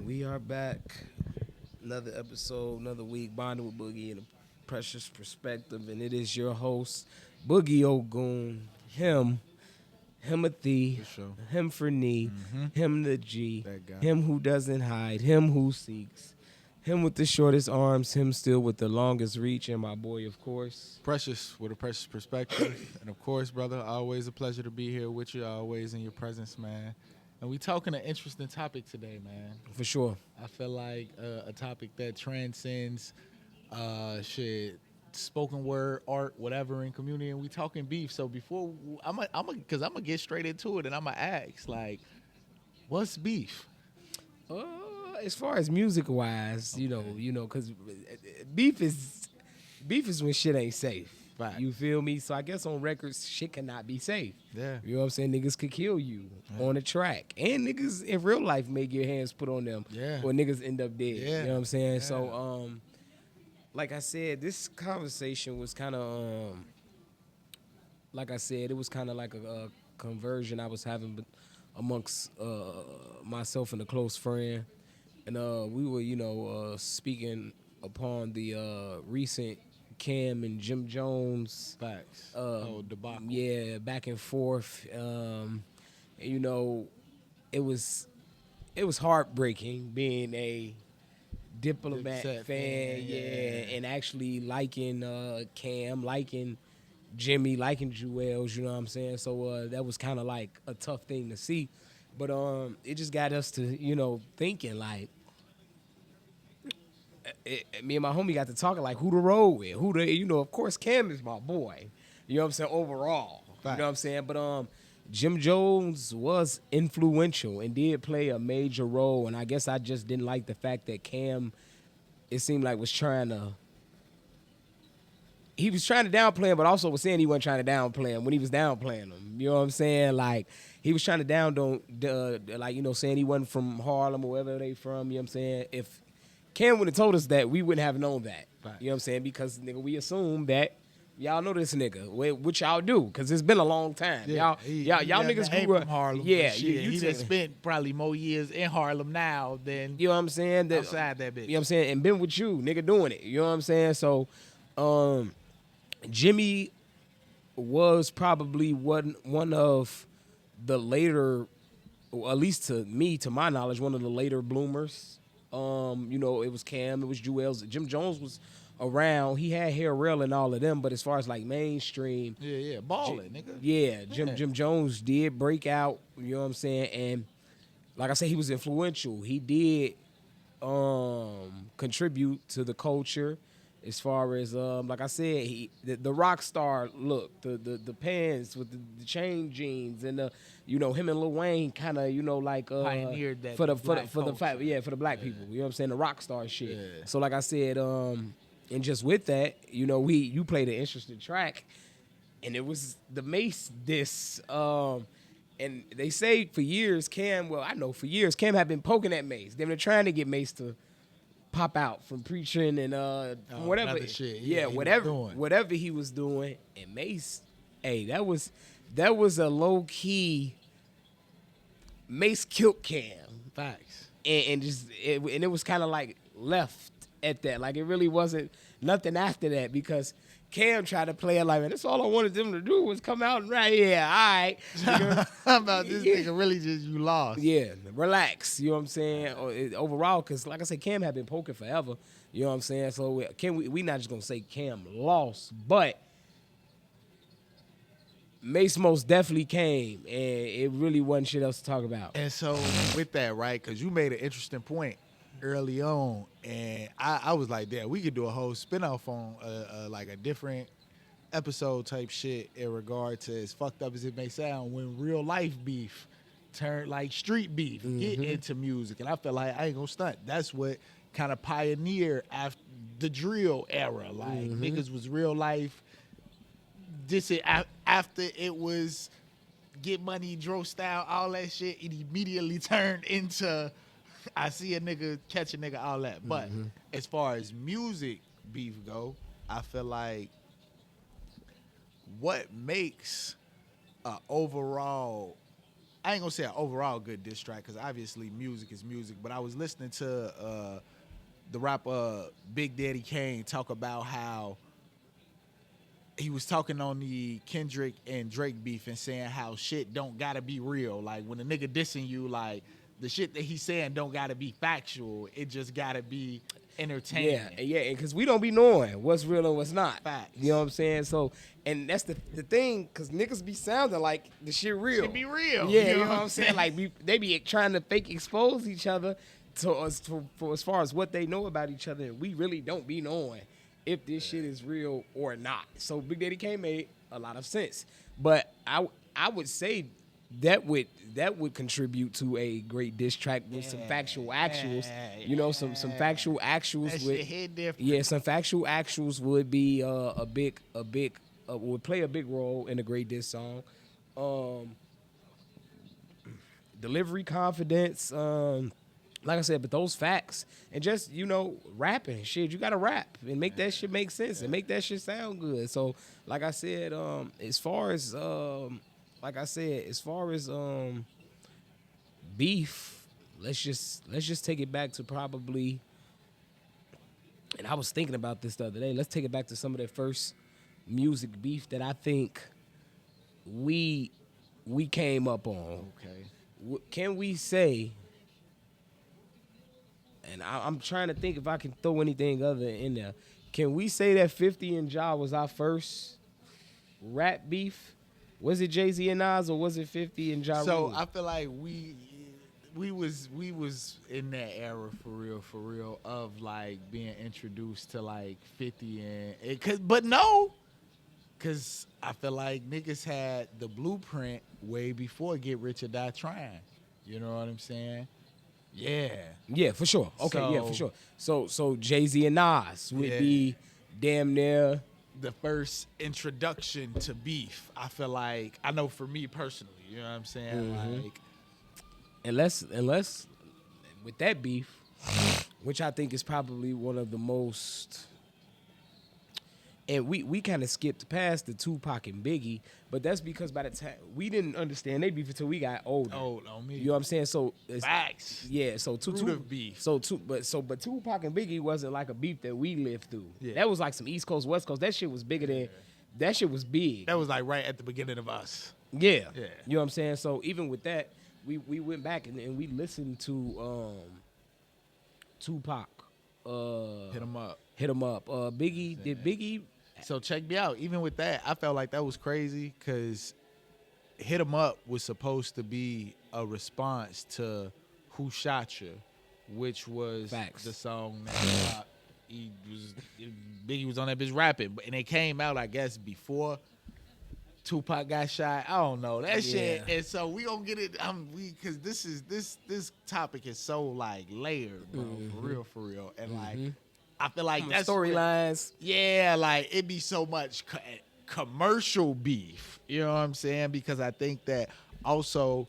We are back. Another episode, another week, bonding with Boogie and a Precious Perspective. And it is your host, Boogie Ogoon. Himothy, For sure. him for knee, him the G, That guy. him who doesn't hide, him who seeks, him with the shortest arms, him still with the longest reach, and my boy, of course. Precious with a precious perspective. And of course, brother, always a pleasure to be here with you, always in your presence, man. And we talking an interesting topic today, man. For sure. I feel like a topic that transcends spoken word, art, whatever in community, and we talking beef. So before I'm gonna get straight into it, and I'm gonna ask, like, what's beef? As far as music wise, you know, because beef is when shit ain't safe. Right. You feel me? So I guess on records, shit cannot be safe. Yeah. You know what I'm saying? Niggas could kill you on a track, and niggas in real life may get hands put on them, Yeah. or niggas end up dead. Yeah. You know what I'm saying? Yeah. So, like I said, this conversation was kind of, like I said, it was kind of like a conversion I was having amongst myself and a close friend. And we were, speaking upon the recent Cam and Jim Jones. Facts. Debacle. Yeah, back and forth. And, it was heartbreaking being a Diplomat Dipset fan, yeah, and actually liking Cam, liking Jimmy, liking Jewels, you know what I'm saying? So that was kind of like a tough thing to see. But it just got us to, thinking like, me and my homie got to talking like who to roll with, of course Cam is my boy, you know what I'm saying, overall. Right. You know what I'm saying? But Jim Jones was influential and did play a major role, and I guess I just didn't like the fact that Cam, it seemed like was trying to downplay him, but also was saying he wasn't trying to downplay him when he was downplaying him. You know what I'm saying? Like, he was trying to saying he wasn't from Harlem or wherever they from, you know what I'm saying? If Cam would have told us that, we wouldn't have known that. Right. You know what I'm saying? Because, nigga, we assume that y'all know this nigga, what y'all do, because it's been a long time. Yeah, y'all niggas grew up. from Harlem. Yeah, he just spent probably more years in Harlem now than you know what I'm saying? outside that bitch. You know what I'm saying? And been with you, nigga, doing it. You know what I'm saying? So, Jimmy was probably one of the later, or at least to me, to my knowledge, one of the later bloomers. It was Cam, it was Jewels. Jim Jones was around. He had Hair Rail and all of them, but as far as like mainstream, balling, nigga. yeah, Jim Jones did break out. You know what I'm saying? And like I said, he was influential. He did contribute to the culture. As far as like I said, the rock star look, the pants with the chain jeans, and him and Lil Wayne kind of pioneered that for the black people. You know what I'm saying, the rock star shit. Yeah. So like I said, and just with that, you played an interesting track, and it was the Mace diss. And they say for years Cam had been poking at Mace. They've been trying to get Mace to pop out from preaching and whatever shit. whatever he was doing. And Mace, hey, that was a low key Mace killed Cam. Facts. And it was kind of like left at that. Like, it really wasn't nothing after that, because Cam tried to play it like, man, that's all I wanted them to do was come out and right, yeah, all right. How about this nigga really just you lost? Yeah, relax. You know what I'm saying? Overall, because like I said, Cam had been poking forever. You know what I'm saying? So we not just gonna say Cam lost, but Mace most definitely came, and it really wasn't shit else to talk about. And so with that, right? Because you made an interesting point early on, and I was like, damn, we could do a whole spinoff on like a different episode type shit in regard to, as fucked up as it may sound, when real life beef turned like street beef, get into music. And I feel like, I ain't gonna stunt, that's what kind of pioneered after the drill era. Like, niggas was real life. After it was Get Money, Dro Style, all that shit, it immediately turned into I see a nigga, catch a nigga, all that. But as far as music beef go, I feel like what makes a overall, I ain't gonna say an overall good diss track because obviously music is music. But I was listening to the rapper Big Daddy Kane talk about how he was talking on the Kendrick and Drake beef and saying how shit don't gotta be real. Like when a nigga dissing you, like the shit that he's saying don't gotta be factual. It just gotta be entertaining. Yeah, because we don't be knowing what's real and what's not. Facts. You know what I'm saying? So, and that's the thing, because niggas be sounding like the shit real. Should be real. Yeah, you know what I'm saying? Like, they be trying to fake expose each other to us for as far as what they know about each other. And we really don't be knowing if this shit is real or not. So Big Daddy Kane made a lot of sense. But I would say that would contribute to a great diss track with some factual actuals. You know, some factual actuals That with shit hit different. yeah, some factual actuals would be would play a big role in a great diss song. Delivery confidence, like I said, but those facts and just, you know, rapping shit, you gotta rap and make that shit make sense and make that shit sound good. So like I said, as far as beef, let's just take it back to probably, and I was thinking about this the other day, let's take it back to some of that first music beef that I think we came up on. Okay. Can we say, and I'm trying to think if I can throw anything other in there, can we say that 50 and Ja was our first rap beef? Was it Jay-Z and Nas, or was it 50 and Ja So Rule? I feel like we was in that era for real of like being introduced to like 50 and because I feel like niggas had the blueprint way before Get Rich or Die Trying. You know what I'm saying? Yeah. Yeah, for sure. Okay, yeah, for So- sure. So Jay-Z and Nas would be damn near. The first introduction to beef, I feel like, I know for me personally, you know what I'm saying? Like, Unless with that beef, which I think is probably one of the most, and we kind of skipped past the Tupac and Biggie, but that's because by the time we didn't understand they beef until we got older. old on me. You know what I'm saying? So it's, Facts. yeah, so Fruit of beef. But Tupac and Biggie wasn't like a beef that we lived through. Yeah. That was like some East Coast, West Coast. That shit was bigger than, that shit was big. That was like right at the beginning of us. Yeah. Yeah. You know what I'm saying? So even with that, we went back and we listened to Tupac. Hit him up. Hit him up. Biggie, did Biggie? So check me out. Even with that, I felt like that was crazy because Hit 'Em Up was supposed to be a response to Who Shot You, which was Facts. the song that Biggie was on that bitch rapping. And it came out, I guess, before Tupac got shot. I don't know. That shit. Yeah. And so we gonna get it. Because this topic is so like layered, bro. For real. And like I feel like that's storylines. yeah, like it be so much commercial beef. You know what I'm saying? Because I think that also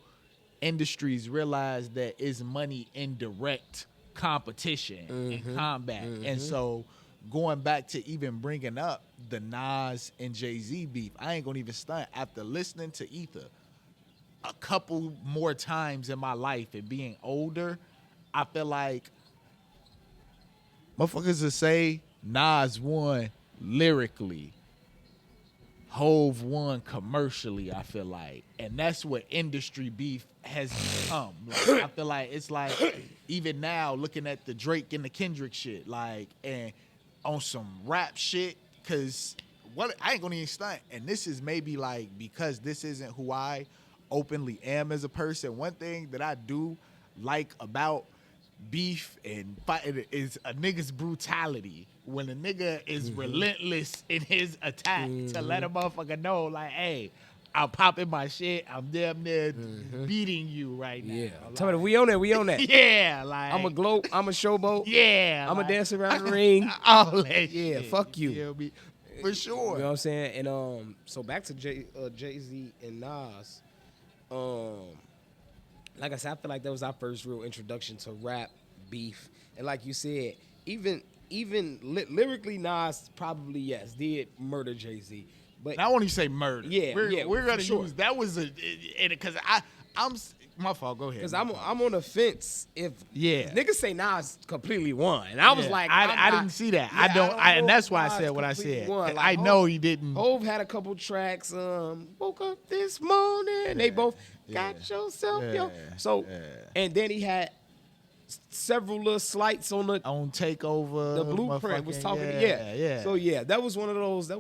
industries realize that it's money in direct competition and combat. And so going back to even bringing up the Nas and Jay-Z beef, I ain't gonna even stunt. After listening to Ether a couple more times in my life and being older, I feel like motherfuckers will say Nas won lyrically, Hove won commercially, I feel like. And that's what industry beef has become. Like, I feel like it's like even now looking at the Drake and the Kendrick shit, like, and on some rap shit, because what I ain't gonna even stunt. And this is maybe like because this isn't who I openly am as a person. One thing that I do like about beef and fighting is a nigga's brutality. When a nigga is relentless in his attack to let a motherfucker know, like, hey, I'm popping my shit. I'm damn near beating you right now. Yeah. Like, Tell me, we on that. We on that. yeah, like I'm a gloat. I'm a showboat. yeah, I'm a like, dance around the ring. all that Yeah, shit, fuck you. feel me? For sure. You know what I'm saying? And so back to Jay-Z and Nas. Like I said, I feel like that was our first real introduction to rap beef. And like you said, even lyrically, Nas probably did murder Jay-Z. But I want you to say murder. Yeah, we're yeah, gonna for sure. use that was because My fault. Go ahead. Because I'm on the fence if Yeah. niggas say Nas completely won. And I was Yeah, like, I didn't see that. Yeah, I don't. know And that's if why I Nas said what I completely said. won. I Like, know he didn't. Hov had a couple tracks. Woke up this morning. They both got yourself, yo. So, and then he had several little slights on the Takeover. the blueprint was talking. Yeah. So that was one of those.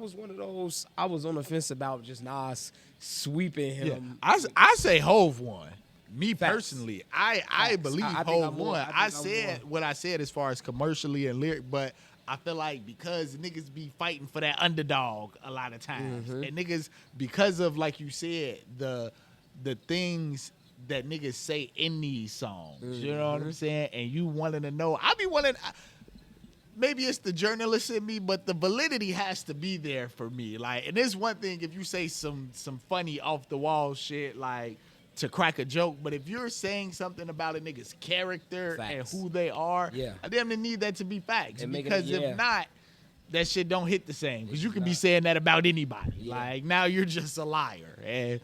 I was on the fence about just Nas sweeping him. I say Hov won. Me Facts. personally, I believe I think Hov I'm more- won. I think I I'm said more- what I said as far as commercially and lyric, but I feel like because niggas be fighting for that underdog a lot of times, and niggas because of like you said the things that niggas say in these songs, you know what I'm saying, and you wanting to know. I be wanting. Maybe it's the journalist in me, but the validity has to be there for me. Like, and it's one thing if you say some funny off the wall shit like to crack a joke, but if you're saying something about a nigga's character Facts. and who they are, Yeah. I damn near need that to be facts. And Because if not, that shit don't hit the same. Because you could be saying that about anybody. Yeah. Like, now you're just a liar, and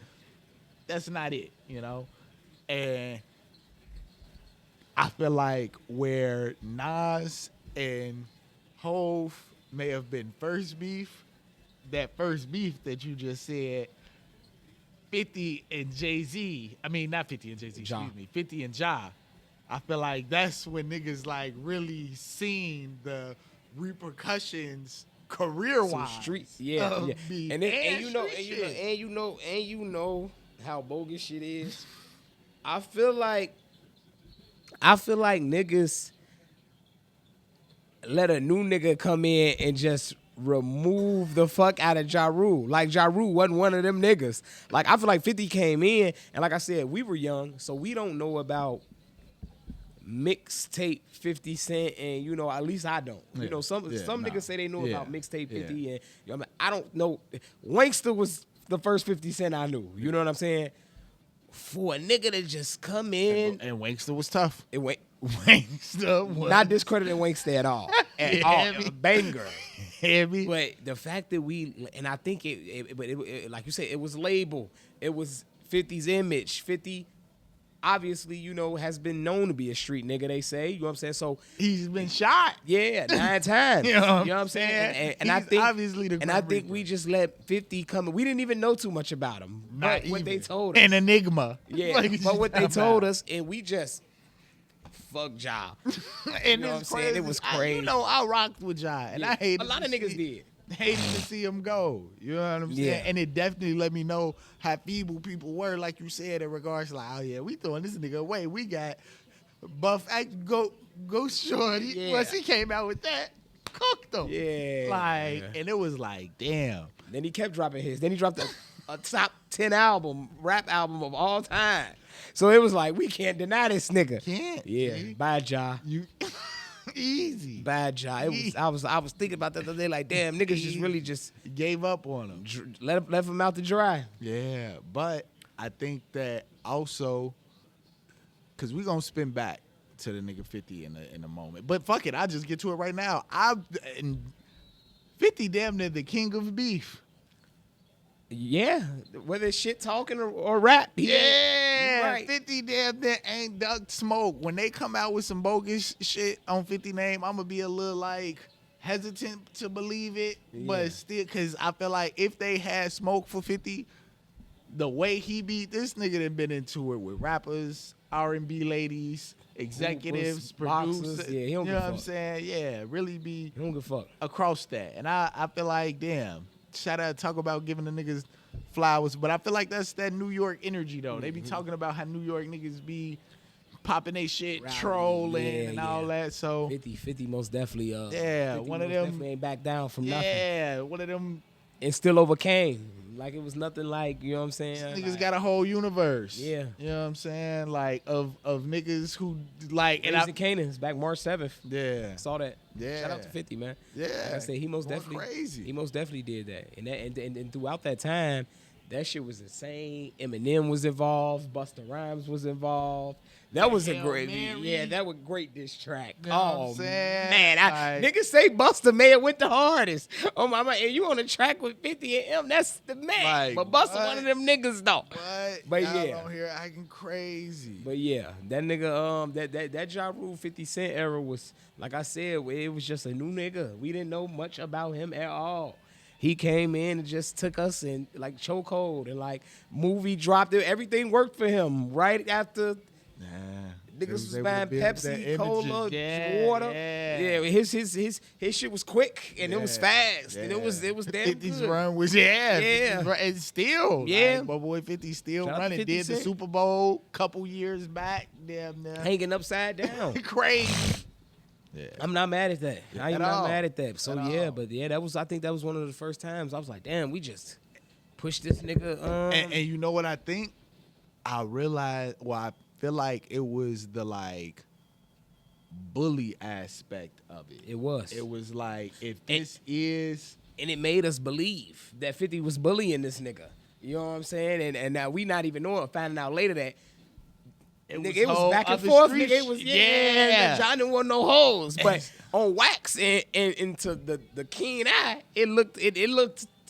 that's not it, you know. And I feel like where Nas and Hov may have been first beef, that first beef that you just said, 50 and Jay-Z, I mean, not 50 and Jay-Z, Ja. excuse me, 50 and Ja, I feel like that's when niggas like really seen the repercussions career-wise. Some street, yeah. of And beef then, and street you know how bogus shit is. I feel like niggas let a new nigga come in and just remove the fuck out of Ja Rule. Like, Ja Rule wasn't one of them niggas. Like, I feel like 50 came in, and like I said, we were young, so we don't know about mixtape 50 Cent, and you know, at least I don't. You know, some niggas say they know about mixtape 50, and you know, I mean, I don't know. Wankster was the first 50 Cent I knew. You know what I'm saying? For a nigga to just come in, and Wankster was tough. it went. Wankster was Not discrediting Wankster at all. At all. A banger. heavy. But the fact that and I think it like you said, it was label. It was 50's image. 50, obviously, you know, has been known to be a street nigga, they say. You know what I'm saying? So he's been shot. yeah, 9 times. You know what I'm saying? And I He's think obviously the and I Grim think Reaper. we just let 50 come. We didn't even know too much about him. Not But what they even. told us. An enigma. Yeah, Like, but what they talking told about. us, and we just fuck Ja. And know what I'm it's saying? crazy. It was You crazy. know, I rocked with Ja, and Yeah. I hated A lot of niggas did. Hated to see him go. You know what I'm saying? Yeah. And it definitely let me know how feeble people were, like you said, in regards to like, oh yeah, we throwing this nigga away. We got Buff Act Go Shorty. Yeah. Once he came out with that, cooked him. Yeah. Like, and it was like, damn. Then he kept dropping hits. Then he dropped a top 10 rap album of all time. So it was like, we can't deny this nigga. Can't. Yeah, See? bad Ja. You easy. Bad Ja. It was. I was thinking about that the other day. Like, damn, niggas just really just Gave up on him. left him out to dry. Yeah, but I think that also, cause we gonna spin back to the nigga 50 in a moment. But fuck it, I'll just get to it right now. And 50 damn near the king of beef. Yeah, whether it's shit talking or rap. Yeah, you right. 50 damn near ain't ducked smoke. When they come out with some bogus shit on 50 name, I'm gonna be a little like hesitant to believe it, but still, cause I feel like if they had smoke for 50, the way he beat this nigga done been into it with rappers, R&B ladies, executives, boxers. producers. Yeah, he you don't know give a what I'm fuck. saying? Yeah, really be He don't give a fuck. across that. And I feel like, damn, shout out, talk about giving the niggas flowers, but I feel like that's that New York energy though. They be talking about how New York niggas be popping they shit, Rowdy. trolling Yeah, and all yeah. that. So 50 most definitely. Yeah, 50 one of most them- definitely ain't back down from nothing. yeah, one of them And still overcame. Like it was nothing. Like, you know what I'm saying? niggas Like, got a whole universe. Yeah. You know what I'm saying? Like of niggas who like and Raising Canaan's back March 7th. yeah. Saw that. Yeah. Shout out to 50, man. Yeah. Like I said, he most Going definitely crazy. He most definitely did that. And throughout that time, That shit was insane. Eminem was involved. Busta Rhymes was involved. That was a Hail great, Mary. yeah, that was great diss track. You know what I'm Oh saying? man, Like- niggas say Busta may have went the hardest. Oh my man, and you on the track with 50 and M, that's the man. Like, but Busta what? one of them niggas though. But Y'all yeah. on here acting crazy. But yeah, that nigga, that Ja Rule 50 Cent era was, like I said, it was just a new nigga. We didn't know much about him at all. He came in and just took us in like chokehold and like movie dropped it. Everything worked for him right after. Nah. Niggas was able to buying build that Pepsi, images. Cola, Yeah, water. yeah. His shit was quick and it was fast and it was damn 50's good. run was 50's run, and still Yeah. like, my boy 50 still Shout out to running. 50 Did the Cent. Super Bowl couple years back. Damn near. Hanging upside down. Crazy. Yeah. I'm not mad at that. I am At not all. mad at that. So At yeah, all. but yeah, I think that was one of the first times I was like, damn, we just pushed this nigga. And you know what I think? I realized. Well, I feel like it was the like bully aspect of it. It was. It was like if this is. And it made us believe that 50 was bullying this nigga. You know what I'm saying? And now we not even knowing, finding out later that it was whole back and other forth. street Nigga, it was shit. yeah. John didn't want no hoes, but on wax and into the keen eye, it looked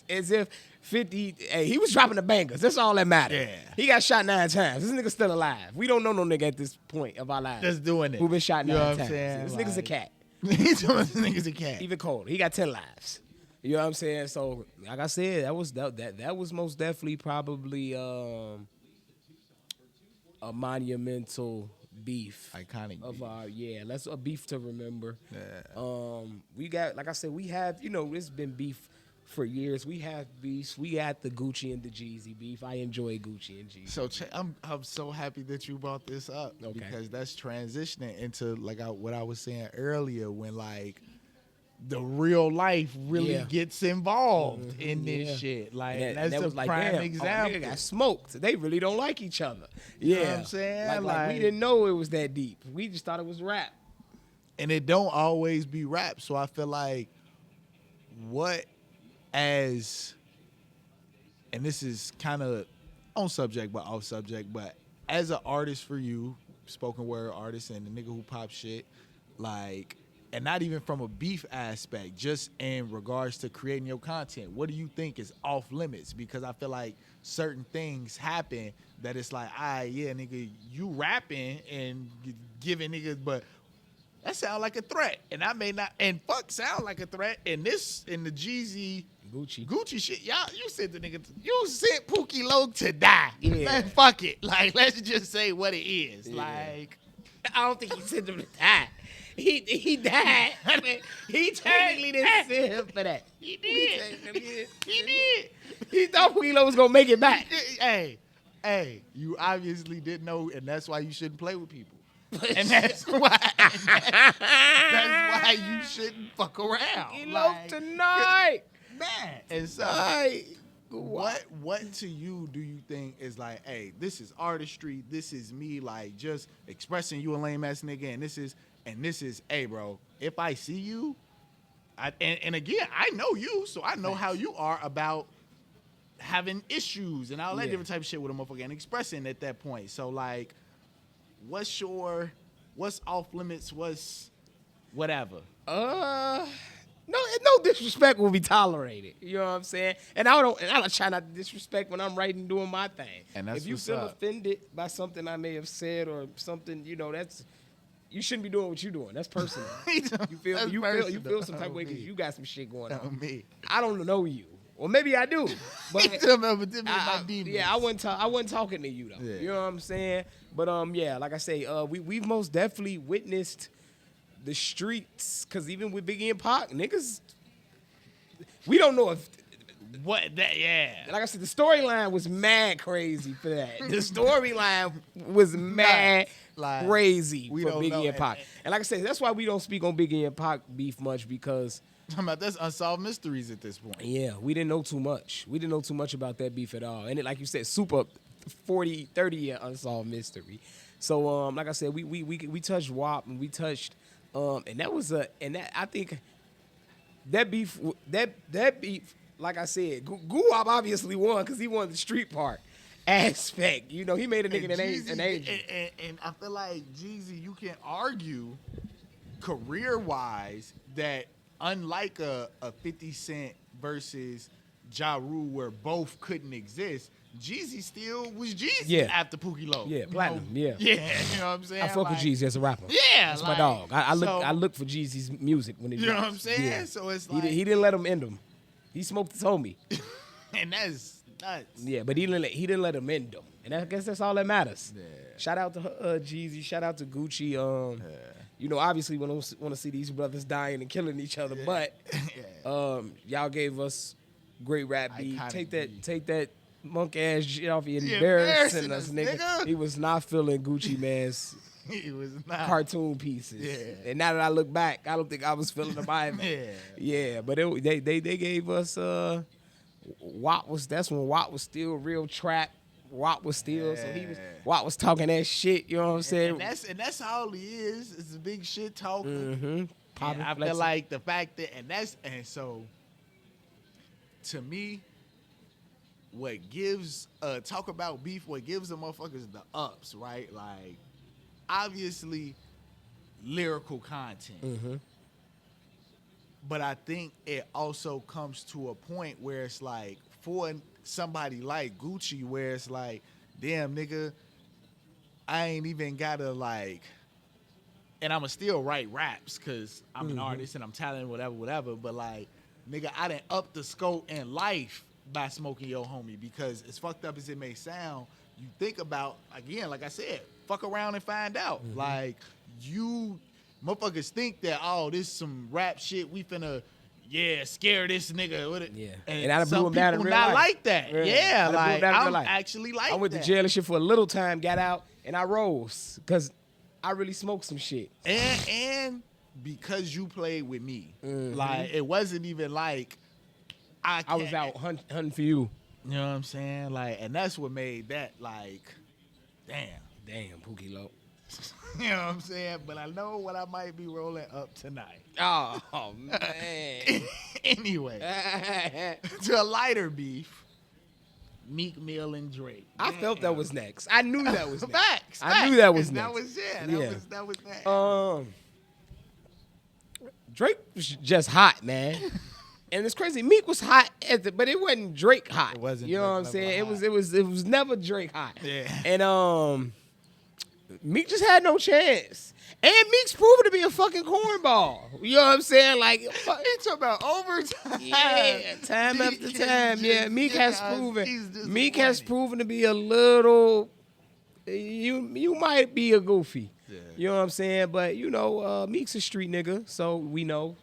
as if 50. Hey, he was dropping the bangers. That's all that mattered. Yeah. He got shot 9 times. This nigga's still alive. We don't know no nigga at this point of our lives Just doing it. who been shot 9 You know what times. I'm saying? This nigga's a Like- cat. This nigga's a cat. Even colder. He got 10 lives. You know what I'm saying? So, like I said, that was most definitely probably a monumental beef. Iconic Of beef. that's a beef to remember. Yeah. We got, like I said, we have, it's been beef for years. We have beefs. We got the Gucci and the Jeezy beef. I enjoy Gucci and Jeezy. So I'm so happy that you brought this up because that's transitioning into like what I was saying earlier when like the real life really Yeah. gets involved in this Yeah. shit. Like And that's that a was like, prime damn, example. nigga got smoked. They really don't like each other. You Yeah, know what I'm saying? Like we Like- didn't know it was that deep. We just thought it was rap. And it don't always be rap. So I feel like what as and this is kind of on subject but off subject, but as an artist for you, spoken word artist and the nigga who pop shit, like, and not even from a beef aspect, just in regards to creating your content, what do you think is off limits? Because I feel like certain things happen that it's like, yeah, nigga, you rapping and giving niggas, but that sound like a threat, and I may not, and fuck sound like a threat, and this, in the Jeezy Gucci shit, y'all, you sent the nigga, you sent Pookie Loc to die. Yeah. Man, fuck it. Like, let's just say what it is. Yeah. Like, I don't think he sent him to die. He died. I mean, he technically didn't send him for that. he did. He did. He thought Pookie was gonna make it back. Hey, you obviously didn't know, and that's why you shouldn't play with people. And that's why you shouldn't fuck around. He Like, tonight. man. And so, what to you do you think is like, hey, this is artistry, this is me like just expressing you a lame ass nigga, and this is, hey bro, if I see you, and again, I know you, so I know how you are about having issues and all that Yeah. different type of shit with a motherfucker and expressing at that point. So like, what's off limits, what's whatever? No disrespect will be tolerated. You know what I'm saying? And I don't try not to disrespect when I'm writing, doing my thing. And that's if you what's feel up. offended by something I may have said or something, that's you shouldn't be doing what you're doing. That's personal. You feel That's you personal. feel some type of way Me. because you got some shit going On on. me. I don't know you, or maybe I do, but I wasn't talking to you though. Yeah. You know what I'm saying? But yeah, like I say, we've most definitely witnessed the streets, because even with Biggie and Pac, niggas, we don't know if. Like I said, the storyline was mad crazy for that. The storyline was mad Like, crazy we for don't Biggie know. and Pac. And like I said, that's why we don't speak on Biggie and Pac beef much, because That's unsolved mysteries at this point. yeah, we didn't know too much. We didn't know too much about that beef at all. And it, like you said, super 40, 30-year unsolved mystery. So like I said, we touched WAP and we touched and that was I think that beef like I said, Guwap obviously won because he won the street part aspect. You know, he made a nigga an angel. And I feel like Jeezy, you can argue career-wise that unlike a 50 Cent versus Ja Rule where both couldn't exist, Jeezy still was Jeezy after Pookie Loc. Yeah, platinum. Yeah, you know what I'm saying. I fuck with Jeezy as a rapper. Yeah, that's my dog. I look for Jeezy's music when it. You know what I'm saying? Yeah. So it's like he didn't let him end him. He smoked his homie, and that's nuts. Yeah, but he didn't let him end him, and I guess that's all that matters. Yeah. Shout out to Jeezy. Shout out to Gucci. You know, obviously, we don't want to see these brothers dying and killing each other, but y'all gave us great rap beat. Take that monk ass shit off you, embarrassing us, nigga. He was not feeling Gucci Man's he was not cartoon pieces. Yeah. And now that I look back, I don't think I was feeling them either. Yeah, but they gave us that's when Watt was still real trap. Watt was still Watt was talking that shit, you know what I'm saying? And that's all he is a big shit talker. Mm-hmm. I feel like the fact that and so to me, what gives talk about beef, what gives the motherfuckers the ups, right? Like obviously lyrical content. Mm-hmm. But I think it also comes to a point where it's like for somebody like Gucci where it's like, damn nigga, I ain't even gotta like, and I'ma still write raps because I'm an artist and I'm talented, whatever, but like, nigga, I done up the scope in life by smoking your homie because as fucked up as it may sound, you think about, again, like I said, fuck around and find out. Like, you motherfuckers think that, oh, this some rap shit, we finna, scare this nigga with it. Yeah. And I blew him down in real life. like that. Yeah, like, I'm actually like that. I went to jail and shit for a little time, got out, and I rose because I really smoked some shit. And because you played with me. Like, it wasn't even like, I was out hunting for you. You know what I'm saying? Like, and that's what made that, like, Damn, Pookie Loc. You know what I'm saying? But I know what I might be rolling up tonight. Oh, man. Anyway, to a lighter beef, Meek Mill and Drake. I felt that was next. I knew that was next. Facts. I knew that was next. That was it. That was that. Drake was just hot, man. And it's crazy. Meek was hot, but it wasn't Drake hot. It wasn't. You know what I'm saying? It was never Drake hot. Yeah. And Meek just had no chance. And Meek's proven to be a fucking cornball. You know what I'm saying? Like, he talking about overtime. Yeah, time after time. Yeah, Meek has proven to be a little. You might be a goofy. Yeah. You know what I'm saying? But you know, Meek's a street nigga, so we know.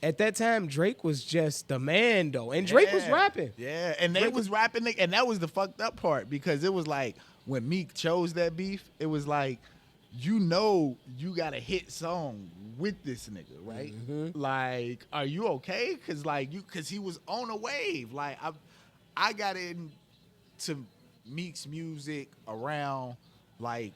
At that time, Drake was just the man, though. And Drake was rapping. Yeah, and they was rapping, and that was the fucked up part, because it was like, when Meek chose that beef, it was like, you know you got a hit song with this nigga, right? Mm-hmm. Like, are you okay? Because he was on a wave. Like, I got into Meek's music around, like,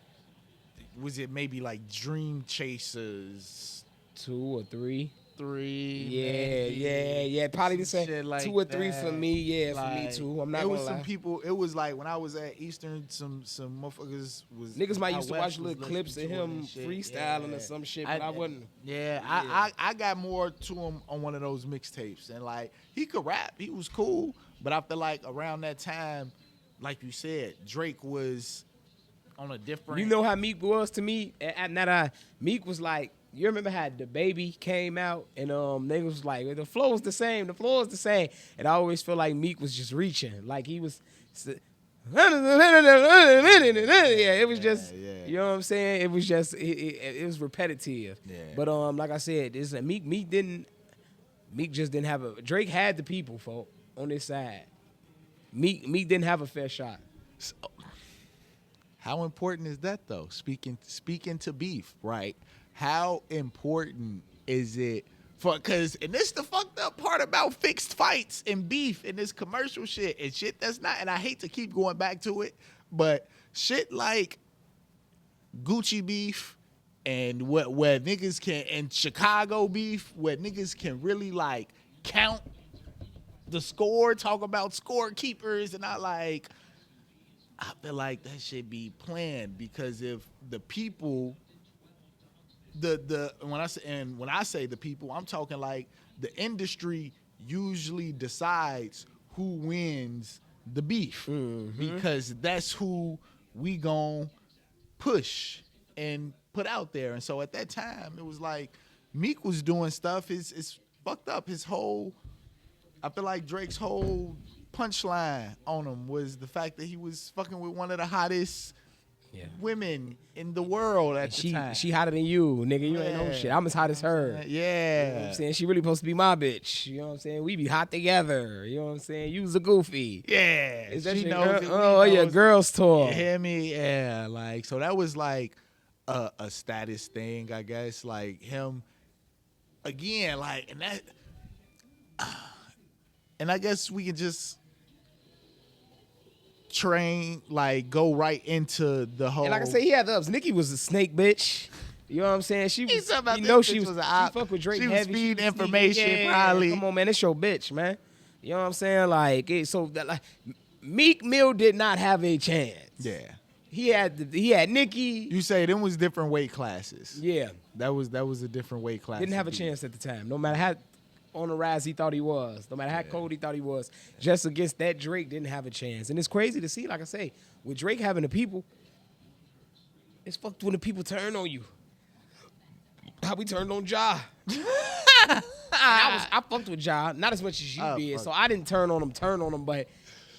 was it maybe like Dream Chasers? 2 or 3. Yeah. Probably the same. Like 2 or 3 for me. Yeah, like, for me too. I'm not gonna lie. Some people. It was like when I was at Eastern, some motherfuckers was niggas might used to watch little clips of him freestyling or some shit, but I wouldn't. Yeah, I got more to him on one of those mixtapes, and like he could rap. He was cool, but I feel like around that time, like you said, Drake was on a different. You know how Meek was to me? Meek was like. You remember how The Baby came out and niggas was like, the flow is the same, and I always feel like Meek was just reaching, like he was. Yeah, it was just, you know what I'm saying? It was just, it was repetitive. Yeah. But like I said, Meek just didn't have a. Drake had the people, folk, on his side. Meek didn't have a fair shot. So, how important is that though? Speaking to beef, right? How important is it and this the fucked up part about fixed fights and beef and this commercial shit and shit that's not, and I hate to keep going back to it, but shit like Gucci beef and where niggas can, and Chicago beef, where niggas can really like count the score, talk about scorekeepers, and I feel like that should be planned, because if the people, when I say the people, I'm talking like the industry usually decides who wins the beef, because that's who we gon' push and put out there. And so at that time, it was like Meek was doing stuff. It's fucked up. I feel like Drake's whole punchline on him was the fact that he was fucking with one of the hottest women in the world at the time. She hotter than you, nigga. You ain't know shit. I'm as hot as her. Yeah. You know what I'm saying? She really supposed to be my bitch. You know what I'm saying? We be hot together. You know what I'm saying? You's a goofy. Yeah. Is that she shit knows it, oh, yeah, girls talk. You hear me? Yeah. Like, so that was like a status thing, I guess. Like him, again, like, and that, and I guess we can just go right into the whole. And like I say, he had the ups. Nikki was a snake bitch. You know what I'm saying? She was. You know she was was. a She op. fuck with Drake She was heavy. feeding She was information, yeah, probably. Come on, man, it's your bitch, man. You know what I'm saying? Like, so that like, Meek Mill did not have a chance. Yeah. He had Nikki. You say them was different weight classes. Yeah. That was a different weight class. Didn't have a chance at the time. No matter how on the rise he thought he was. No matter how cold he thought he was. Just against that Drake didn't have a chance. And it's crazy to see, like I say, with Drake having the people, it's fucked when the people turn on you. How we turned on Ja. I fucked with Ja, not as much as you did, so I didn't turn on him, but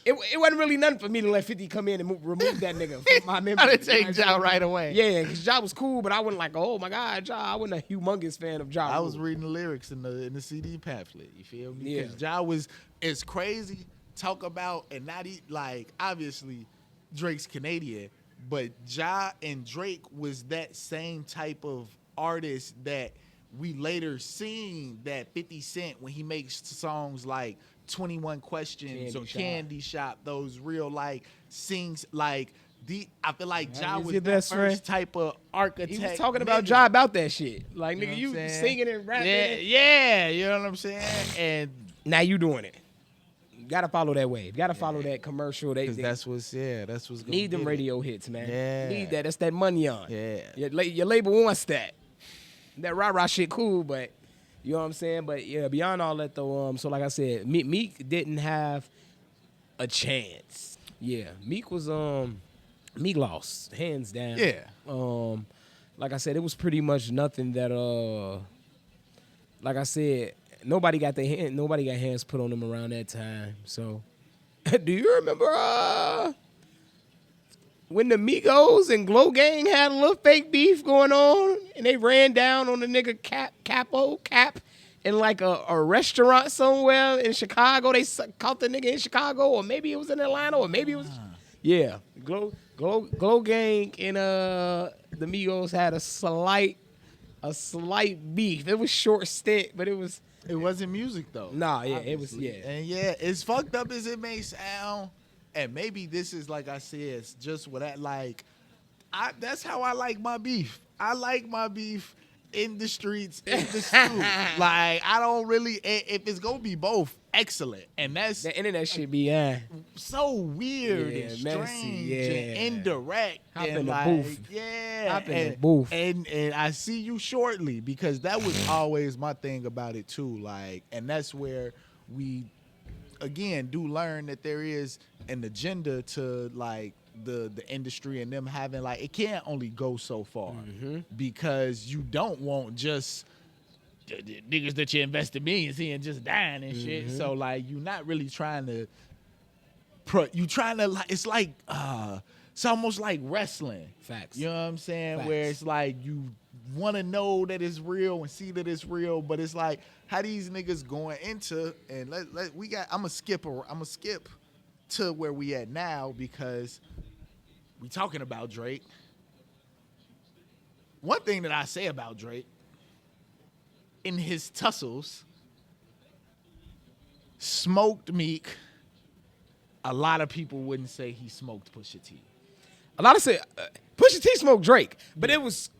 it wasn't really nothing for me to let 50 come in and remove that nigga from my memory. I didn't take Ja right away. Yeah, because Ja was cool, but I wasn't like, oh my God, Ja. I wasn't a humongous fan of Ja. I was reading the lyrics in the CD pamphlet. You feel me? Yeah. Because Ja was, it's crazy. Talk about, and not like, obviously Drake's Canadian, but Ja and Drake was that same type of artist that we later seen that 50 Cent, when he makes songs like 21 Questions or Candy Shop, those real like sings like I feel like Ja was the first type of architect. He was talking about Ja about that shit. Like, nigga, you singing and rapping. Yeah, you know what I'm saying? And now you doing it. You gotta follow that wave. You gotta follow that commercial. That's what's gonna need them radio hits, man. Yeah. Need that. That's that money on. Yeah. Your label wants that. That rah-rah shit cool, but you know what I'm saying? But yeah, beyond all that though, so like I said, Meek didn't have a chance. Yeah. Meek was Meek lost, hands down. Yeah. Like I said, it was pretty much nothing that like I said, nobody got hands put on them around that time. So do you remember when the Migos and Glow Gang had a little fake beef going on, and they ran down on the nigga Cap in like a restaurant somewhere in Chicago? They caught the nigga in Chicago, or maybe it was in Atlanta, or maybe it was Glow Gang and the Migos had a slight beef. It was short stint, but it wasn't music though. Nah, yeah, obviously. it was, yeah. And yeah, as fucked up as it may sound, and maybe this is, like I said, it's just what that's how I like my beef. I like my beef in the streets, in the stew. Like, I don't really, if it's gonna be both, excellent. And that's the internet should be so weird and strange messy, and indirect. Hop and in the like, booth. Yeah. Hop in the booth. And I see you shortly, because that was always my thing about it too. Like, and that's where we again do learn that there is an agenda to like the industry, and them having like, it can't only go so far, because you don't want just the niggas that you invested millions in just dying and shit. So like, you're not really trying to like, it's like it's almost like wrestling. Facts. You know what I'm saying? Facts. Where it's like you want to know that it's real and see that it's real, but it's like, how these niggas going into, and I'm gonna skip to where we at now, because we talking about Drake. One thing that I say about Drake, in his tussles, smoked Meek. A lot of people wouldn't say he smoked Pusha T. A lot of say Pusha T smoked Drake, but it wasn't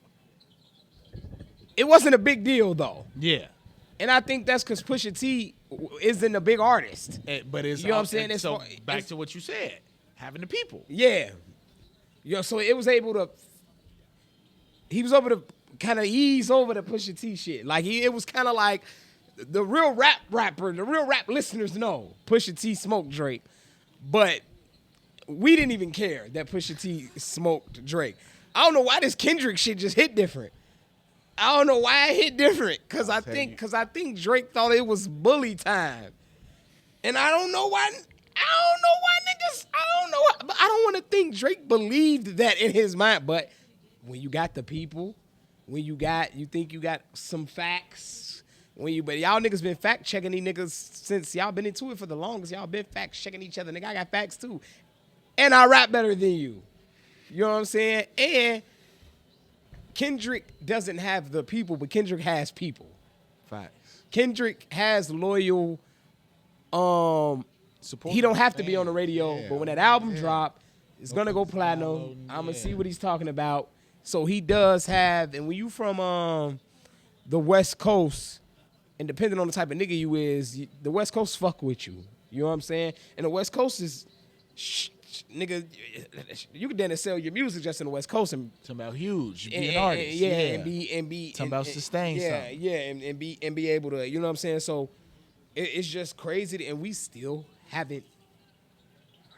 a big deal though. Yeah. And I think that's because Pusha T isn't a big artist. But it's You know what I'm saying? It's so far- back it's- to what you said, having the people. Yeah. So it was able to. He was able to kind of ease over the Pusha T shit. Like it was kind of like the real rapper, the real rap listeners know Pusha T smoked Drake, but we didn't even care that Pusha T smoked Drake. I don't know why this Kendrick shit just hit different. I don't know why it hit different. Cause I think Drake thought it was bully time. And I don't know why niggas, but I don't want to think Drake believed that in his mind. But when you got the people, you think you got some facts, but y'all niggas been fact checking these niggas since y'all been into it for the longest. Y'all been fact checking each other. Nigga, I got facts too. And I rap better than you. You know what I'm saying? And Kendrick doesn't have the people, but Kendrick has people. Facts. Kendrick has loyal. He don't have to be on the radio, but when that album drop, it's gonna go platinum. I'm gonna see what he's talking about. So he does have, and when you from the West Coast, and depending on the type of nigga you is, the West Coast fuck with you. You know what I'm saying? And the West Coast is, nigga, you can then sell your music just in the West Coast and Talking about huge, be an artist. and be talking about sustain something. and be able to, you know what I'm saying? So it's just crazy, and we still haven't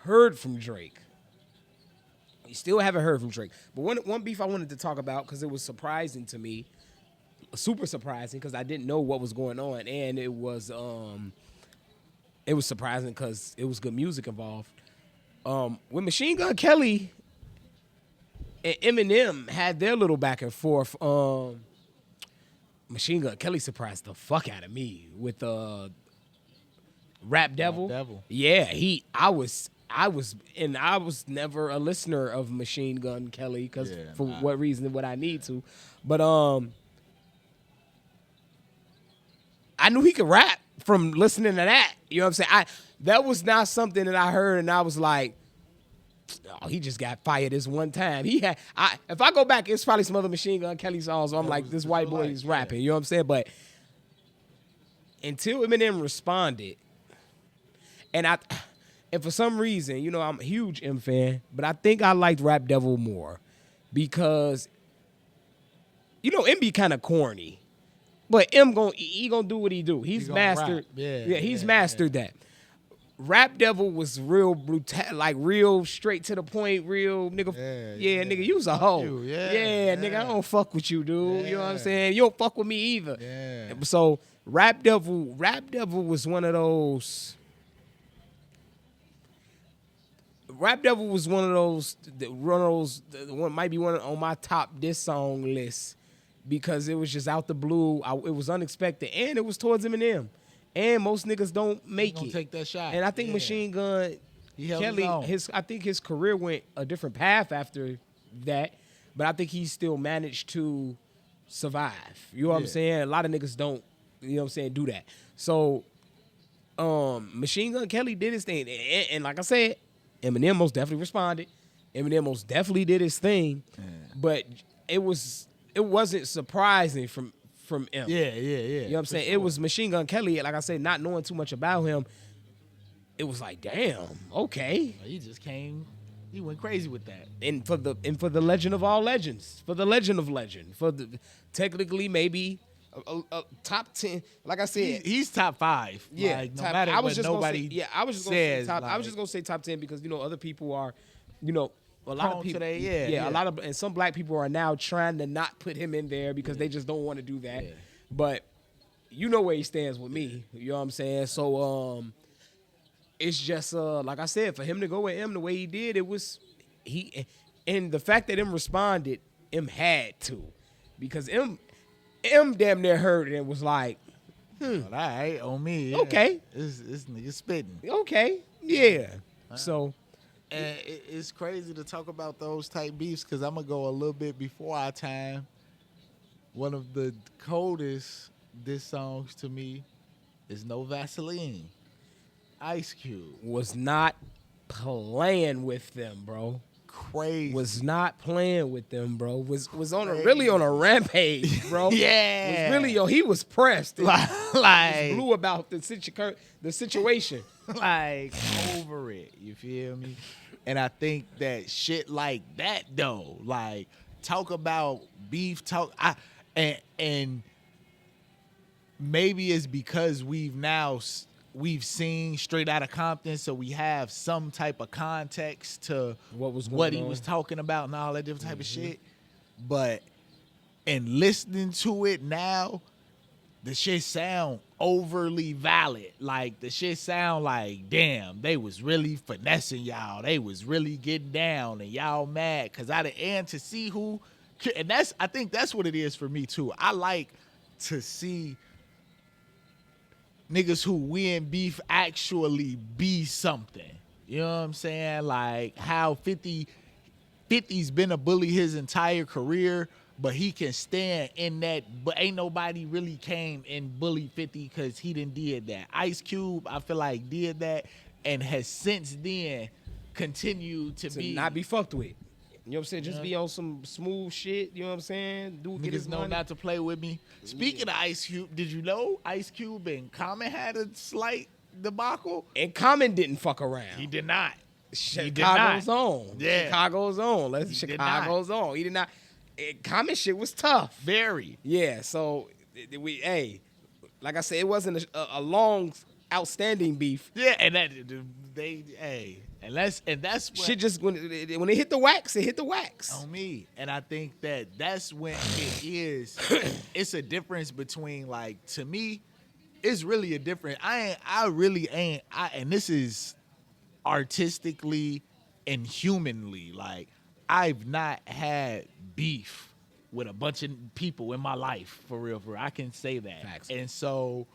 heard from Drake. We still haven't heard from Drake. But one beef I wanted to talk about because it was surprising to me, super surprising because I didn't know what was going on, and it was surprising because it was good music involved. When Machine Gun Kelly and Eminem had their little back and forth, Machine Gun Kelly surprised the fuck out of me with Rap Devil. Yeah, I was never a listener of Machine Gun Kelly because what reason would I need to? But I knew he could rap from listening to that. You know what I'm saying? That was not something that I heard and I was like, oh, he just got fired this one time. If I go back, it's probably some other Machine Gun Kelly songs where I'm like, this white boy is rapping. You know what I'm saying? But until Eminem responded, and for some reason, you know, I'm a huge M fan, but I think I liked Rap Devil more because, you know, M be kind of corny, but M gonna do what he do. He's mastered. He's mastered that. Rap Devil was real brutal, like real straight to the point, real nigga. Nigga, you was a hoe. Nigga, I don't fuck with you, dude. You know what I'm saying? You don't fuck with me either. So Rap Devil was one of those. Rap Devil was one of those might be one on my top diss song list because it was just out the blue. It was unexpected, and it was towards Eminem. And most niggas don't make it. Take that shot. And I think Machine Gun Kelly, I think his career went a different path after that, but I think he still managed to survive. You know what I'm saying? A lot of niggas don't, you know what I'm saying, do that. So, Machine Gun Kelly did his thing, and like I said, Eminem most definitely responded. Eminem most definitely did his thing, but it wasn't surprising from M. Yeah. You know what I'm saying? Sure. It was Machine Gun Kelly, like I said, not knowing too much about him. It was like, damn, okay. He just came. He went crazy with that. And for the legend of all legends, for the legend of legend, technically maybe a top 10. Like I said, he's top 5. Yeah, like, no matter what nobody I was just gonna say top 10 because, you know, other people are, you know, a lot of people today, a lot of, and some black people are now trying to not put him in there because they just don't want to do that. But you know where he stands with me. You know what I'm saying? So it's just like I said, for him to go with M the way he did, it was and the fact that M responded, M had to, because M damn near heard it and was like, all right, on me. Yeah. Okay, this nigga spitting. Okay, yeah. So. And it's crazy to talk about those type beefs because I'm going to go a little bit before our time. One of the coldest diss songs to me is No Vaseline. Ice Cube was not playing with them, bro. crazy. Was not playing with them, bro. Was really on a rampage, bro. Yeah. Was really, he was pressed. Like Blew about the situation. like over it. You feel me? And I think that shit like that though, like talk about beef, and maybe it's because we've seen Straight Outta Compton, so we have some type of context to what he was talking about and all that different type of shit. But in listening to it now, the shit sound overly valid. Like the shit sound like, damn, they was really finessing y'all. They was really getting down, and y'all mad because at the end to see who, and I think that's what it is for me too. I like to see niggas who win beef actually be something. You know what I'm saying? Like how 50's been a bully his entire career, but he can stand in that. But ain't nobody really came and bullied 50 because he didn't did that. Ice Cube, I feel like, did that and has since then continued to be not be fucked with. You know what I'm saying? Just be on some smooth shit. You know what I'm saying? Dude, get his know money. Not to play with me. Speaking of Ice Cube, did you know Ice Cube and Common had a slight debacle? And Common didn't fuck around. He did not. Chicago's on. Yeah. Chicago's on. Chicago's on. He did not. Common shit was tough. Very. Yeah. So like I said, it wasn't a long, outstanding beef. Yeah, and that's what, shit just when it hit the wax, it hit the wax. On me. And I think that's when it is. It's a difference between, like, to me, it's really a difference. And this is artistically and humanly, like, I've not had beef with a bunch of people in my life, for real. I can say that. Facts. And so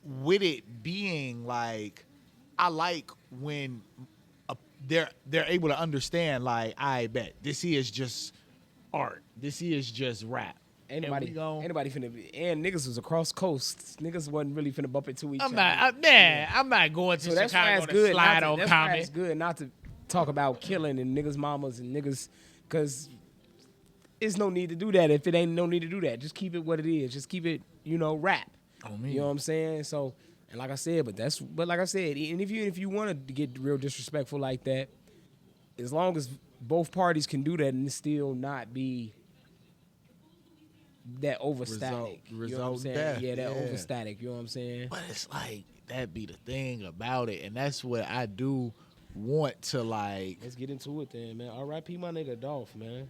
with it being like, I like when they're able to understand, like, I bet this is just art. This is just rap. Anybody finna be, and niggas was across coast. Niggas wasn't really finna bump into each other. I'm not going to Chicago to slide on That's Common. why it's good not to talk about killing and niggas' mamas and niggas, because it's no need to do that if it ain't no need to do that. Just keep it what it is. Just keep it, rap. On me. You know what I'm saying? So, and like I said, but like I said, and if you want to get real disrespectful like that, as long as both parties can do that and still not be that overstatic. You know what I'm saying? Death. Yeah, that overstatic. You know what I'm saying? But it's like, that be the thing about it. And that's what I do want to, like. Let's get into it then, man. R.I.P. my nigga Dolph, man.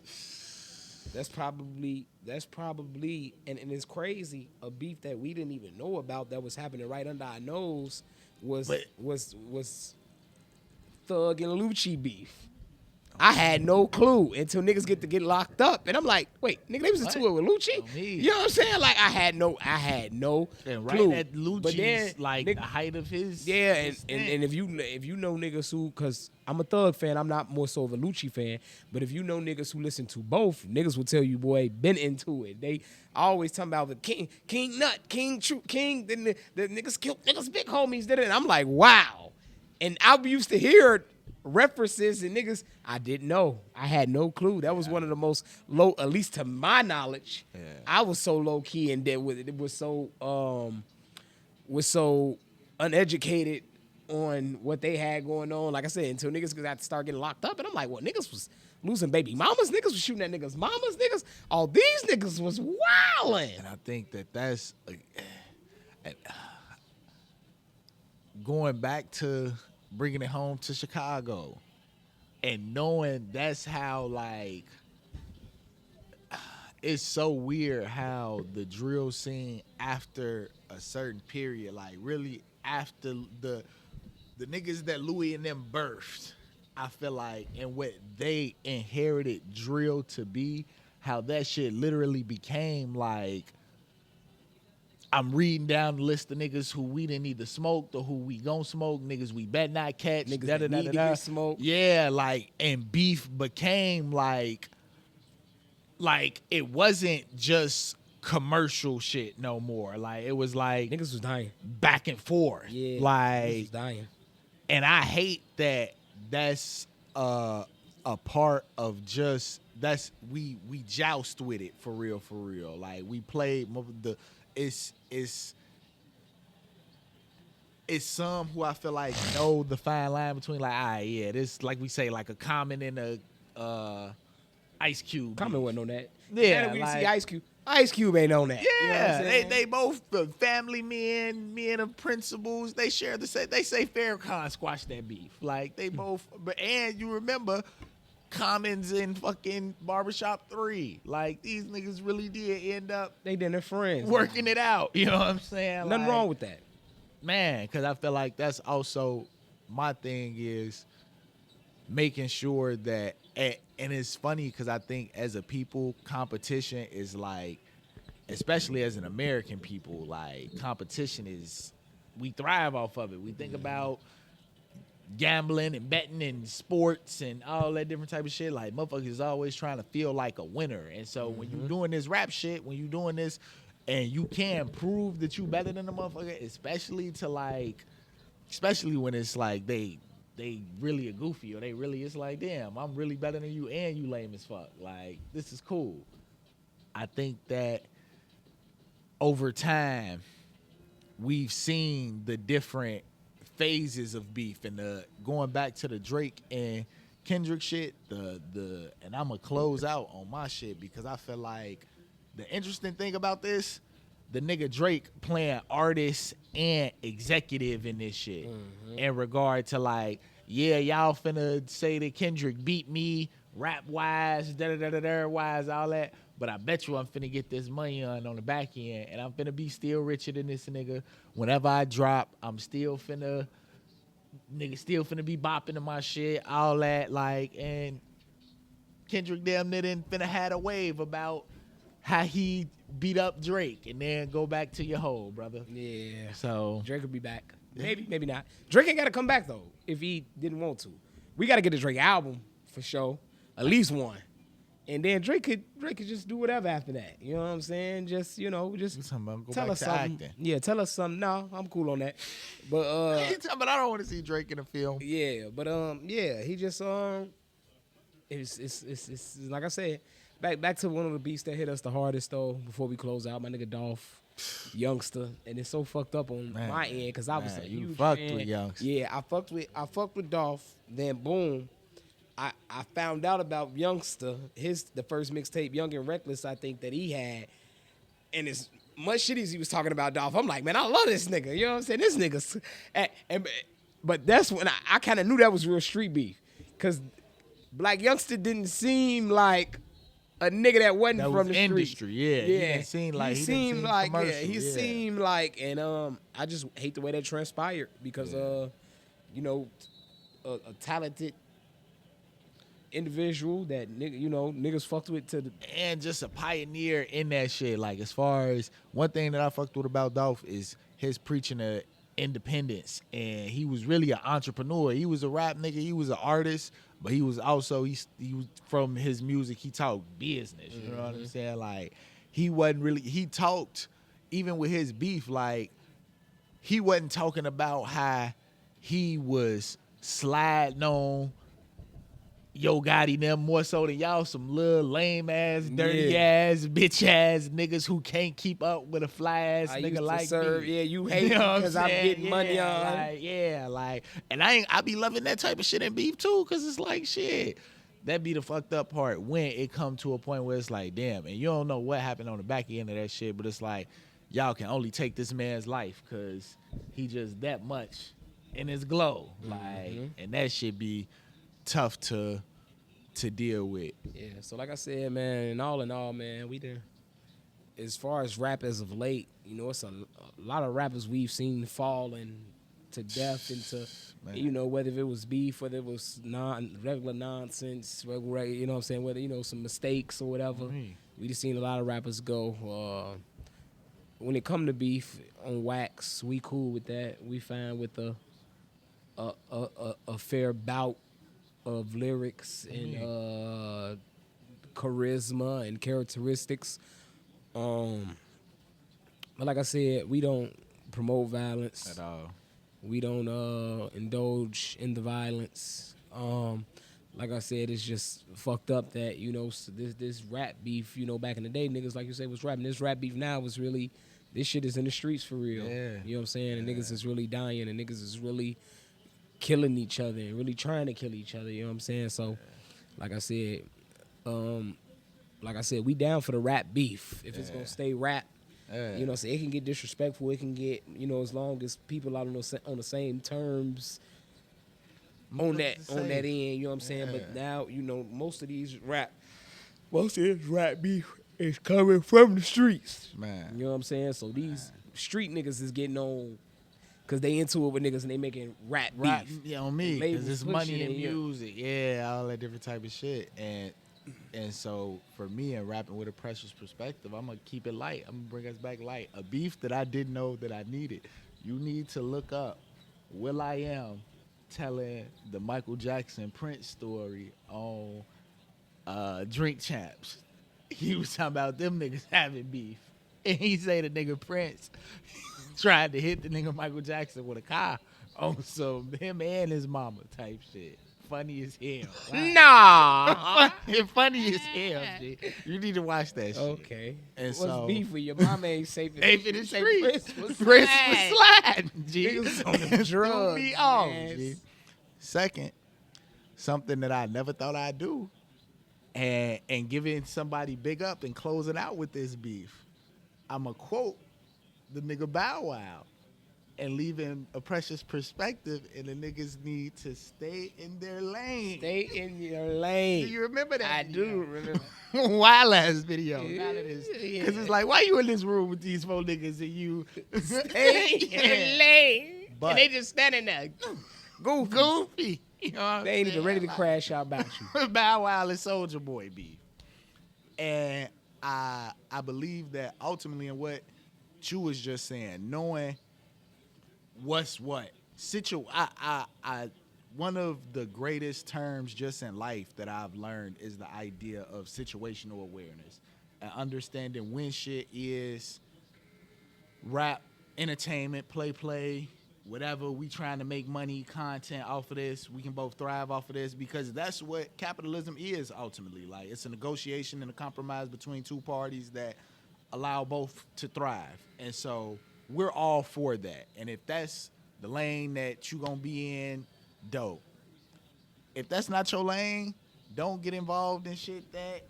That's probably, and it's crazy, a beef that we didn't even know about that was happening right under our nose was Thug and Lucci beef. I had no clue until niggas get locked up, and I'm like, wait, nigga, they was into it with Lucci. You know what I'm saying? Like, I had no and clue. Right at Lucci's, like, the height of his. Yeah, and if you know niggas who, cause I'm a Thug fan, I'm not more so of a Lucci fan, but if you know niggas who listen to both, niggas will tell you, boy, been into it. They always talking about the King Nut, King True, King. Then the niggas killed niggas, big homies did it. And I'm like, wow. And I used to hear references and niggas I didn't know. I had no clue. That was one of the most low, at least to my knowledge. Yeah. I was so low key and that it was so uneducated on what they had going on. Like I said, until niggas got to start getting locked up, and I'm like, well, niggas was losing baby mamas, niggas was shooting at niggas mamas, niggas. All these niggas was wildin'. And I think that's going back to bringing it home to Chicago and knowing that's how, like, it's so weird how the drill scene after a certain period, like really after the niggas that Louis and them birthed, I feel like, and what they inherited drill to be, how that shit literally became like, I'm reading down the list of niggas who we didn't need to smoke or who we gon' smoke, niggas we bet not catch, niggas that need to get smoked. Yeah, like, and beef became like it wasn't just commercial shit no more. Like, it was like niggas was dying back and forth. Yeah, like niggas was dying. And I hate that that's a part of just we joust with it for real, for real. Like we play the it's it's some who I feel like know the fine line between like, all right, yeah, this like we say like a Common and a Ice Cube. Common beef. wasn't on that. Yeah, Now that we see like- Ice Cube. Ice Cube ain't on that. You know what I'm Yeah, saying? they both family men of principles. They share the same. They say Farrakhan squashed that beef. Like they both, but and you remember Commons in fucking Barbershop 3. Like these niggas really did end up They did their friends. working it out. You know what I'm saying? Nothing Like, wrong with that. man, because I feel like that's also my thing is making sure that, and it's funny because I think as a people, competition is like, especially as an American people, like competition is, we thrive off of it. We think about gambling and betting and sports and all that different type of shit. Like motherfuckers is always trying to feel like a winner. And so when you doing this rap shit, when you doing this and you can prove that you better than the motherfucker, especially when it's like they really a goofy or they really, it's like, damn, I'm really better than you and you lame as fuck. Like, this is cool. I think that over time, we've seen the different phases of beef and the going back to the Drake and Kendrick shit, and I'm gonna close out on my shit because I feel like the interesting thing about this, the nigga Drake playing artist and executive in this shit in regard to like, yeah, y'all finna say that Kendrick beat me rap wise, wise, all that. But I bet you I'm finna get this money on the back end and I'm finna be still richer than this nigga. Whenever I drop, I'm still finna be bopping to my shit, all that. Like, and Kendrick damn near didn't finna had a wave about how he beat up Drake and then go back to your hole, brother. Yeah. So Drake will be back. Maybe, maybe not. Drake ain't got to come back, though, if he didn't want to. We got to get the Drake album, for sure. At least one. And then Drake could just do whatever after that. You know what I'm saying? Just, you know, just go tell back us to something. acting. Yeah, tell us something. No, I'm cool on that. But, But I don't want to see Drake in a film. yeah, but, yeah, he just, it's like I said, back to one of the beats that hit us the hardest, though, before we close out, my nigga Dolph. Youngster, and it's so fucked up on my end because I was a you huge fucked fan. with Youngster. Yeah, I fucked with Dolph. Then boom, I found out about Youngster, the first mixtape, Young and Reckless. I think that he had, and as much shit as he was talking about Dolph, I'm like, man, I love this nigga. You know what I'm saying? This nigga's, but that's when I kind of knew that was real street beef because Black Youngster didn't seem like a nigga that wasn't That from was the industry, yeah. He Yeah, didn't seem like- he he didn't seemed seem like commercial, he yeah. seemed like, and I just hate the way that transpired because you know, a talented individual that niggas fucked with to the And just a pioneer in that shit. Like, as far as one thing that I fucked with about Dolph is his preaching of independence. And he was really an entrepreneur. He was a rap nigga. He was an artist. But he was also, he was, from his music, he talked business. You know what I'm saying? Like, he talked, even with his beef, like, he wasn't talking about how he was sliding on Yo Gotti them more so than y'all some little lame ass, dirty ass, bitch ass niggas who can't keep up with a fly ass I nigga used to like serve. me. Yeah, you hate know what because I'm saying? getting money on. And I be loving that type of shit in beef too, cause it's like shit. That be the fucked up part when it come to a point where it's like, damn, and you don't know what happened on the back end of that shit, but it's like, y'all can only take this man's life cause he just that much in his glow. Like, and that shit be tough to deal with. Yeah, so like I said, man, in all, man, we done. As far as rap as of late, it's a lot of rappers we've seen falling to death into, whether it was beef, whether it was regular nonsense, regular, you know what I'm saying, whether, some mistakes or whatever. We just seen a lot of rappers go. When it come to beef on wax, we cool with that. We fine with a fair bout of lyrics and charisma and characteristics. But like I said, we don't promote violence At all. We don't indulge in the violence. like I said, it's just fucked up that this rap beef. Back in the day, niggas like you say was rapping. This rap beef now is really, this shit is in the streets for real. Yeah. You know what I'm saying? And niggas is really dying, and niggas is really killing each other and really trying to kill each other. You know what I'm saying? So, like I said, um, we down for the rap beef. If it's gonna stay rap, so it can get disrespectful. It can get, as long as people are on the same terms on that end. You know what I'm saying? But now, most of this rap beef is coming from the streets. Man. You know what I'm saying? So these street niggas is getting on because they into it with niggas and they making rap beef. Yeah, on me, Labels because it's pushing money in it, yeah. music, all that different type of shit, and so for me and rapping with a Precious perspective, I'm gonna keep it light. I'm gonna bring us back light. A beef that I didn't know that I needed. You need to look up Will I Am telling the Michael Jackson Prince story on Drink Champs. He was talking about them niggas having beef, and he say the nigga Prince tried to hit the nigga Michael Jackson with a car on some him and his mama type shit. Funny as hell. Nah. Funny as hell, G. You need to watch that shit. Okay. And What's so, beef with your mama ain't safe in Ain't in the street. Prince was Prince sliding. was sliding, G. Niggas on them Threw drugs, me off, man. G. Second, something that I never thought I'd do, and giving somebody big up and closing out with this beef. I'ma quote the nigga Bow Wow and leaving a Precious perspective, and the niggas need to stay in their lane. Stay in your lane. Do you remember that? I video? do remember. Wild ass video. Yeah, None of this. yeah. Because it's like, why you in this room with these 4 niggas and you Stay in your lane. But- And they just standing there. goofy? You know what I'm They ain't even saying? ready to crash out about you. Bow Wow and Soulja Boy beef. And I believe that ultimately in what you was just saying, knowing what's what. One of the greatest terms just in life that I've learned is the idea of situational awareness and understanding when shit is rap, entertainment, play, whatever. We trying to make money, content off of this. We can both thrive off of this because that's what capitalism is ultimately. Like, it's a negotiation and a compromise between two parties that allow both to thrive. And so we're all for that. And if that's the lane that you gonna be in, dope. If that's not your lane, don't get involved in shit that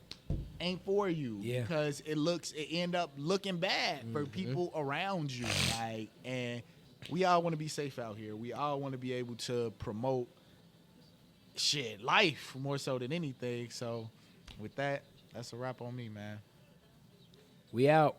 ain't for you. Yeah. Because it end up looking bad for people around you. Like, and we all want to be safe out here. We all want to be able to promote shit, life more so than anything. So with that, that's a wrap on me, man. We out.